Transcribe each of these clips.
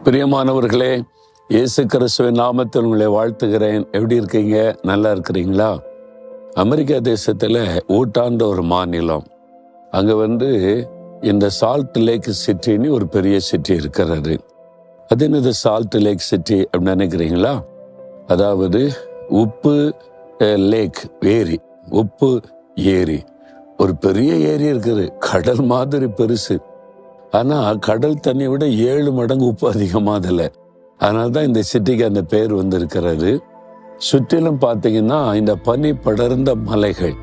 பிரியமானவர்களே, இயேசு கிறிஸ்துவின் நாமத்தில் உங்களை வாழ்த்துகிறேன். எப்படி இருக்கீங்க? நல்லா இருக்கிறீங்களா? அமெரிக்கா தேசத்தில் ஊட்டான்ற ஒரு மாநிலம். அங்கே இந்த சால்ட் லேக் சிட்டின்னு ஒரு பெரிய சிட்டி இருக்கிறது. அது என்னது சால்ட் லேக் சிட்டி அப்படின்னு நினைக்கிறீங்களா? அதாவது உப்பு லேக், ஏரி, உப்பு ஏரி. ஒரு பெரிய ஏரி இருக்குது, கடல் மாதிரி பெருசு. ஆனால் கடல் தண்ணியை விட 7 மடங்கு உப்பு அதிகமாதில்லை. அதனால தான் இந்த சிட்டிக்கு அந்த பேர் இருக்கிறது. சுற்றிலும் பார்த்தீங்கன்னா இந்த பனி படர்ந்த மலைகள்,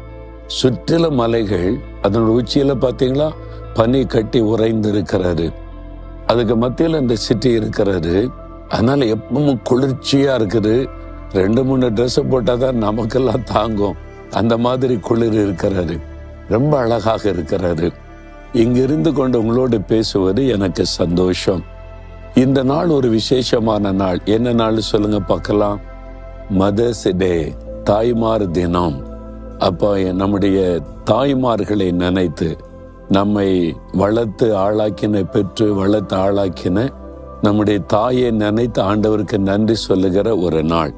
சுற்றிலும் மலைகள், அதனோட உச்சியில் பார்த்தீங்களா பனி கட்டி உறைந்து இருக்கிறது. அதுக்கு மத்தியில் இந்த சிட்டி இருக்கிறது. அதனால எப்பவும் குளிர்ச்சியாக இருக்குது. 2-3 ட்ரெஸ்ஸை போட்டால் தான் நமக்கெல்லாம் தாங்கும். அந்த மாதிரி குளிர் இருக்கிறது. ரொம்ப அழகாக இருக்கிறது. இங்கிருந்து கொண்டு உங்களோடு பேசுவது எனக்கு சந்தோஷம். இந்த நாள் ஒரு விசேஷமான நாள். என்ன நாள் சொல்லுங்க பார்க்கலாம்? மதர்ஸ் டே, தாய்மார் தினம். அப்போ நம்முடைய தாய்மார்களை நினைத்து, நம்மை வளர்த்து ஆளாக்கின, பெற்று வளர்த்து ஆளாக்கின நம்முடைய தாயை நினைத்து ஆண்டவருக்கு நன்றி சொல்லுகிற ஒரு நாள்.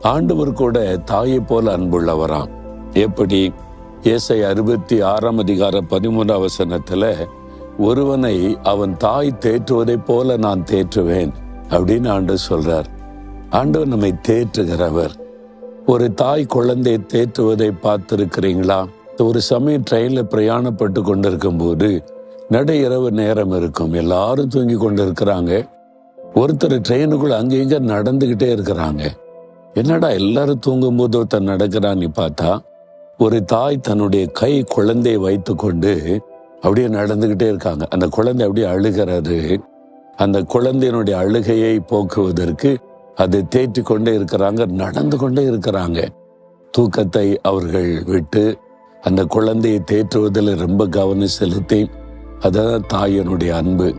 ஆண்டவர் கூட தாயை போல அன்புள்ளவராம். எப்படி? ஏசாயா 66:13 ஒருவனை அவன் தாய் தேற்றுவதை போல நான் தேற்றுவேன் அப்படின்னு ஆண்டவர் சொல்றார். ஆண்டவர் நம்மை தேற்றுகிறவர். ஒரு தாய் குழந்தையை தேற்றுவதை பார்த்திருக்கிறீங்களா? ஒரு சமயம் ட்ரெயின்ல பிரயாணப்பட்டு கொண்டிருக்கும் போது நடு இரவு நேரம் இருக்கும், எல்லாரும் தூங்கி கொண்டு இருக்கிறாங்க. ஒருத்தர் ட்ரெயினுக்குள்ள அங்கே இங்க நடந்துகிட்டே இருக்கிறாங்க. என்னடா எல்லாரும் தூங்கும் போது ஒருத்தர் நடக்கிறான்னு பார்த்தா, ஒரு தாய் தன்னுடைய கை குழந்தையை வைத்து கொண்டு அப்படியே நடந்துகிட்டே இருக்காங்க. அந்த குழந்தை அப்படியே அழுகிறது. அந்த குழந்தையினுடைய அழுகையை போக்குவதற்கு அதை தேற்றி கொண்டே இருக்கிறாங்க, நடந்து கொண்டே இருக்கிறாங்க. தூக்கத்தை அவர்கள் விட்டு அந்த குழந்தையை தேற்றுவதில் ரொம்ப கவனம் செலுத்தி, அதான் தாயினுடைய அன்பு.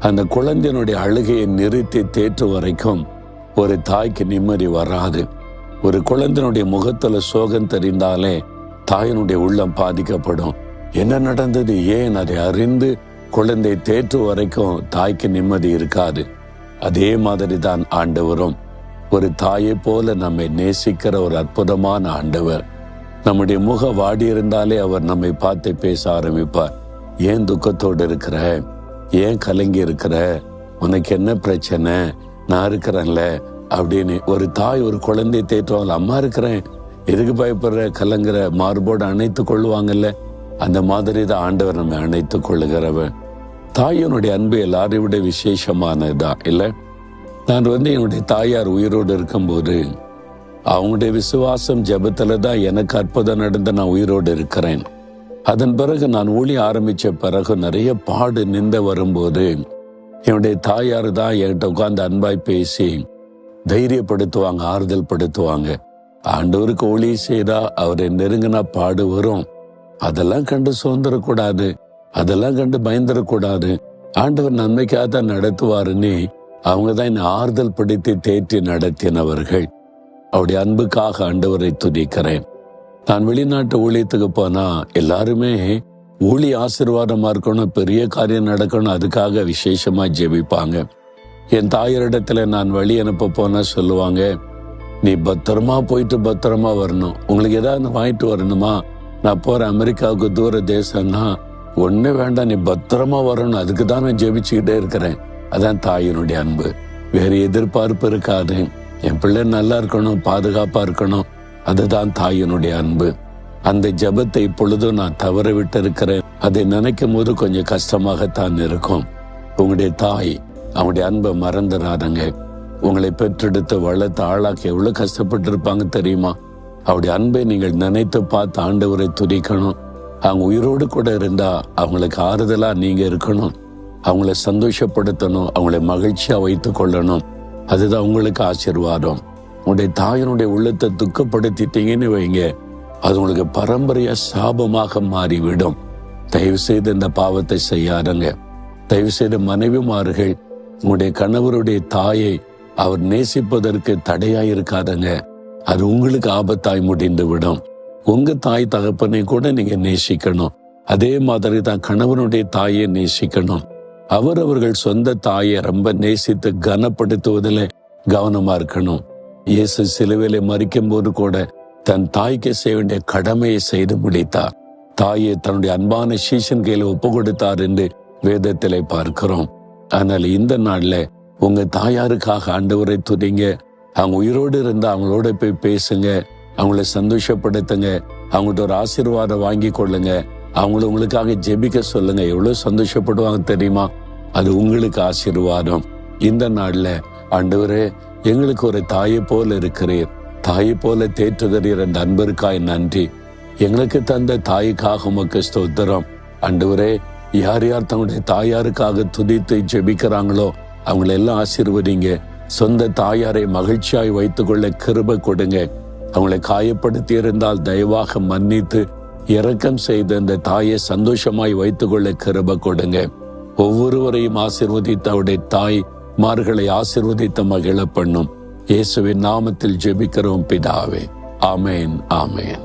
அந்த குழந்தையினுடைய அழுகையை நிறுத்தி தேற்று வரைக்கும் ஒரு தாய்க்கு நிம்மதி வராது. ஒரு குழந்தையினுடைய முகத்துல சோகம் தெரிந்தாலே தாயினுடைய உள்ளம் பாதிக்கப்படும். என்ன நடந்தது, ஏன் அதை அறிந்து குழந்தை தேற்று வரைக்கும் தாய்க்கு நிம்மதி இருக்காது. அதே மாதிரி தான் ஆண்டவரும் ஒரு தாயை போல நம்மை நேசிக்கிற ஒரு அற்புதமான ஆண்டவர். நம்முடைய முக வாடி இருந்தாலே அவர் நம்மை பார்த்து பேச ஆரம்பிப்பார். ஏன் துக்கத்தோடு இருக்கிற? ஏன் கலங்கி இருக்கிற? உனக்கு என்ன பிரச்சனை? நான் இருக்கிறேன்ல அப்படின்னு ஒரு தாய் ஒரு குழந்தையை தேற்றுவாங்க. அம்மா இருக்கிறேன், எதுக்கு பயப்படுற, கலங்குற, மார்போடு அணைத்து கொள்ளுவாங்கல்ல. அந்த மாதிரி தான் ஆண்டவர் நம்மை அணைத்து கொள்ளுகிறவர். தாயினுடைய அன்பு எல்லாரையும் விட விசேஷமானதுதான் இல்லை? நான் என்னுடைய தாயார் உயிரோடு இருக்கும்போது அவங்களுடைய விசுவாசம் ஜெபத்துல தான் எனக்கு அற்புதம் நடந்து நான் உயிரோடு இருக்கிறேன். அதன் பிறகு நான் ஊழிய ஆரம்பிச்ச பிறகு நிறைய பாடு நிந்த வரும்போது என்னுடைய தாயார் தான் என்கிட்ட உட்கார்ந்து அன்பாய் பேசி தைரியப்படுத்துவாங்க, ஆறுதல் படுத்துவாங்க. ஆண்டவருக்கு ஊழிய செய்தா அவரை நெருங்கினா பாடு வரும். அதெல்லாம் கண்டு சோர்ந்துடக்கூடாது, அதெல்லாம் கண்டு பயந்துடக்கூடாது. ஆண்டவர் நன்மைக்காக தான் நடத்துவாருன்னு அவங்க தான் என்னை ஆறுதல் படுத்தி தேற்றி நடத்தினவர்கள். அவருடைய அன்புக்காக ஆண்டவரை துதிக்கிறேன். நான் வெளிநாட்டு ஊழியத்துக்கு போனா எல்லாருமே ஊழிய ஆசீர்வாதமா இருக்கணும், பெரிய காரியம் நடக்கணும், அதுக்காக விசேஷமா ஜெபிப்பாங்க. என் தாயாரிடத்துல நான் வழி அனுப்ப போனா சொல்லுவாங்க, நீ பத்திரமா போயிட்டு பத்திரமா வரணும். உங்களுக்கு ஏதாவது வாங்கிட்டு வரணுமா? நான் போற அமெரிக்காவுக்கு தூர தேசம்னா ஒண்ணு வேண்டாம், நீ பத்திரமா வரணும், அதுக்கு தான் நான் ஜெபிச்சுக்கிட்டே இருக்கிறேன். அதான் தாயினுடைய அன்பு. வேற எதிர்பார்ப்பு இருக்காது. என் பிள்ளை நல்லா இருக்கணும், பாதுகாப்பா இருக்கணும், அதுதான் தாயினுடைய அன்பு. அந்த ஜெபத்தை இப்பொழுதும் நான் தவற விட்டு இருக்கிறேன். அதை நினைக்கும் போது கொஞ்சம் கஷ்டமாகத்தான் இருக்கும். உங்களுடைய தாய் அவங்களுடைய அன்பை மறந்துடாதங்க. உங்களை பெற்றெடுத்து வளர்த்து ஆளாக்கி எவ்வளவு கஷ்டப்பட்டு இருப்பாங்க தெரியுமா? அவருடைய அன்பை நீங்கள் நினைத்து பார்த்து ஆண்டவரை துதிக்கணும். அவங்க உயிரோடு கூட இருந்தா அவங்களுக்கு ஆறுதலா நீங்க இருக்கணும், அவங்கள சந்தோஷப்படுத்தணும், அவங்களை மகிழ்ச்சியா வைத்து கொள்ளணும். அதுதான் உங்களுக்கு ஆசீர்வாதம். உங்களுடைய தாயினுடைய உள்ளத்தை துக்கப்படுத்திட்டீங்கன்னு வைங்க, அது உங்களுக்கு பரம்பரையா சாபமாக மாறிவிடும். தயவு செய்து இந்த பாவத்தை செய்யாதங்க. தயவு செய்து மனைவிமார்கள் உங்களுடைய கணவருடைய தாயை அவர் நேசிப்பதற்கு தடையாயிருக்காதங்க. அது உங்களுக்கு ஆபத்தாய் முடிந்து விடும். உங்க தாய் தகப்பனை கூட நீங்க நேசிக்கணும். அதே மாதிரி தான் கணவனுடைய தாயை நேசிக்கணும். அவர்கள் சொந்த தாயை ரொம்ப நேசித்து கனப்படுத்துவதில் கவனமா இருக்கணும். இயேசு சிலுவையிலே மரிக்கும் போது கூட தன் தாய்க்கு செய்ய வேண்டிய கடமையை செய்து முடித்தார். தாயை தன்னுடைய அன்பான சீஷன் கையில ஒப்பு கொடுத்தார் என்று வேதத்திலே பார்க்கிறோம். ஆனால் இந்த நாள்ல உங்க தாயாருக்காக ஆண்டவரை துதிங்க. அவங்க உயிரோடு இருந்தா அவங்களோட போய் பேசுங்க, அவங்கள சந்தோஷப்படுத்துங்க, அவங்கள்ட்ட ஒரு ஆசீர்வாதம் வாங்கி கொள்ளுங்க, அவங்கள உங்களுக்காக ஜெபிக்க சொல்லுங்க. எவ்வளவு சந்தோஷப்படுவாங்க தெரியுமா? அது உங்களுக்கு ஆசீர்வாதம். இந்த நாள்ல ஆண்டவரே, எங்களுக்கு ஒரு தாயை போல இருக்கிறீர், தாயை போல தேற்றுகிறீர், அந்த அன்பிற்காய் நன்றி. எங்களுக்கு தந்த தாய்க்காக உமக்கு ஸ்தோத்திரம். ஆண்டவரே, யார் யார் தங்களுடைய தாயாருக்காக துதித்து ஜெபிக்கிறாங்களோ அவங்களை எல்லாம் ஆசீர்வதிங்க. சொந்த தாயாரை மகிழ்ச்சியாய் வைத்துக் கொள்ள கிருபை கொடுங்க. அவங்களை காயப்படுத்தி இருந்தால் தயவாக மன்னித்து இரக்கம் செய்து அந்த தாயை சந்தோஷமாய் வைத்துக் கொள்ள கிருபை கொடுங்க. ஒவ்வொருவரையும் ஆசீர்வதித்து அவருடைய தாய் மார்களை ஆசீர்வதித்து மகிழ பண்ணும். இயேசுவின் நாமத்தில் ஜெபிக்கிறோம் பிதாவே. ஆமேன், ஆமேன்.